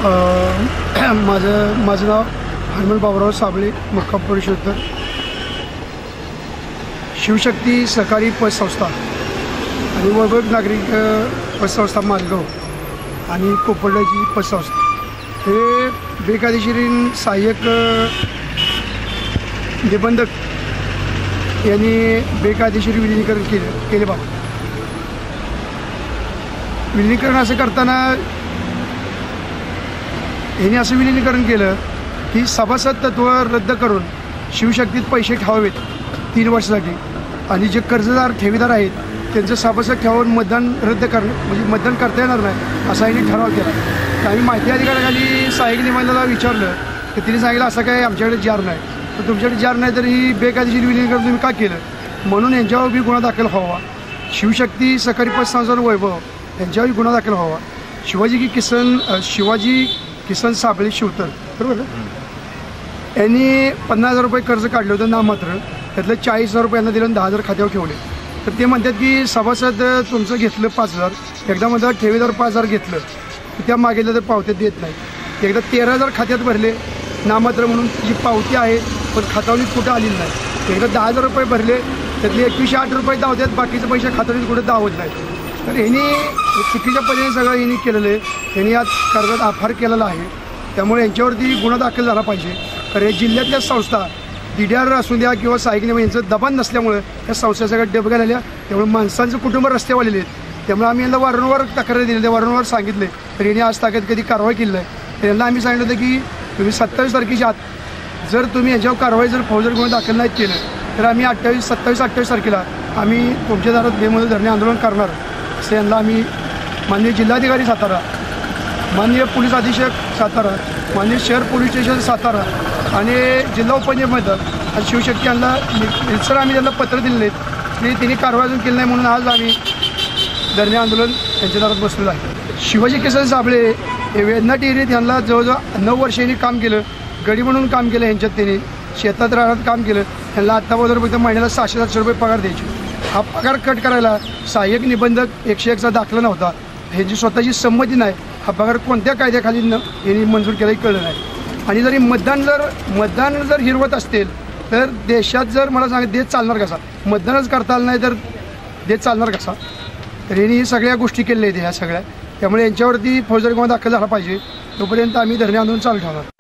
माझं नाव हनुमान बाबूराव साबळे, मुक्काम पोलीस उत्तर, शिवशक्ती सहकारी पतसंस्था आणि वैभव नागरिक पतसंस्था मालगाव आणि कोपरड्याची पतसंस्था हे बेकायदेशीर सहाय्यक निबंधक यांनी बेकायदेशीर विलिनीकरण केले बाबा. विलिनीकरण असं करताना यांनी असं विलिनीकरण केलं की सभासद तत्व रद्द करून शिवशक्तीत पैसे ठेवावेत 3 वर्षासाठी आणि जे कर्जदार ठेवीदार आहेत त्यांचं सभासद ठेवून मतदान रद्द करणं म्हणजे मतदान करता येणार नाही असा यांनी ठराव केला. आम्ही माहिती अधिकाऱ्याखाली सहाय्यक निबंधकाला विचारलं तर तिने सांगितलं असं काय आमच्याकडे जार नाही. तर तुमच्याकडे जार नाही तर ही बेकायदेशीर विलिनीकरण तुम्ही का केलं म्हणून यांच्यावर बी गुन्हा दाखल व्हावा. शिवशक्ती सहकारी पतसंस्था वैभव यांच्यावर गुन्हा दाखल व्हावा. शिवाजी किसन साबळे शिवतर बरोबर यांनी 50,000 रुपये कर्ज काढलं होतं नाममात्र. त्यातलं 40,000 रुपये यांना दिलं आणि 10,000 खात्यावर ठेवले. तर ते म्हणतात की सभासद तुमचं घेतलं 5,000, एकदा म्हणतात ठेवीदार 5,000 घेतलं त्या मागितलं तर पावत्या देत नाही. एकदा 13,000 खात्यात भरले नाममात्र म्हणून जी पावती आहे पण खात्यावरीत कुठं आलेली नाही. एकदा 10,000 रुपये भरले त्यातले 2108 रुपये दावतात, बाकीचे पैसे खात्यावरीत कुठं दावत नाही. तर ह्यांनी चुकीच्या पद्धतीने सगळं यांनी केलेलं आहे. यांनी आज कर्जात आफार केलेला आहे. त्यामुळे यांच्यावरती गुन्हा दाखल झाला पाहिजे. कारण हे जिल्ह्यातल्या संस्था DDR असू द्या किंवा सहाय्यक यांचं दबाण नसल्यामुळे त्या संस्था सगळ्या डबघा झाल्या. त्यामुळे माणसांचं कुटुंब रस्त्यावर आलेले आहेत. त्यामुळे आम्ही यांना वारंवार तक्रारी दिली, वारंवार सांगितले तर यांनी आज ताकद कधी कारवाई केली नाही. तर यांना आम्ही सांगितलं होतं की तुम्ही 27 तारखेच्या आत जर तुम्ही यांच्यावर कारवाई जर फौजदारी गुन्हा दाखल नाही केलं तर आम्ही 27-28 तारखेला आम्ही तुमच्या दारात बेमुदत धरणे आंदोलन करणार असं यांना आम्ही माननीय जिल्हाधिकारी सातारा, माननीय पोलीस अधीक्षक सातारा, माननीय शहर पोलीस स्टेशन सातारा आणि जिल्हा उपनिबंधक आणि शिवशक्ती यांना सर आम्ही त्यांना पत्र दिलेले आहेत की त्यांनी कारवाई अजून केली नाही म्हणून आज आम्ही धरणे आंदोलन त्यांच्या दारात बसलेलं आहे. शिवाजी किसन साबळे हे वेदना डेअरीत यांना जवळजवळ 9 वर्ष यांनी काम केलं. गडी म्हणून काम केलं यांच्यात. त्यांनी शेतात राहण्यात काम केलं. त्यांना आत्ताबरोबर महिन्याला 600-700 रुपये पगार द्यायचे. हा पगार कट करायला सहाय्यक निबंधक 101चा दाखला नव्हता. ह्याची स्वतःची संमती नाही. हा पगार कोणत्या कायद्याखाली यांनी मंजूर केलाही कळलं नाही. आणि जरी मतदान जर हिरवत असतील तर देशात जर मला सांग देश चालणार कसा, मतदानच करता आलं नाही तर देश चालणार कसा. तर यांनी सगळ्या गोष्टी केलेल्या आहेत ह्या सगळ्या. त्यामुळे यांच्यावरती फौजदारी गुन्हा दाखल झाला पाहिजे. तोपर्यंत आम्ही धरणे आंदोलन चालू ठेवणार.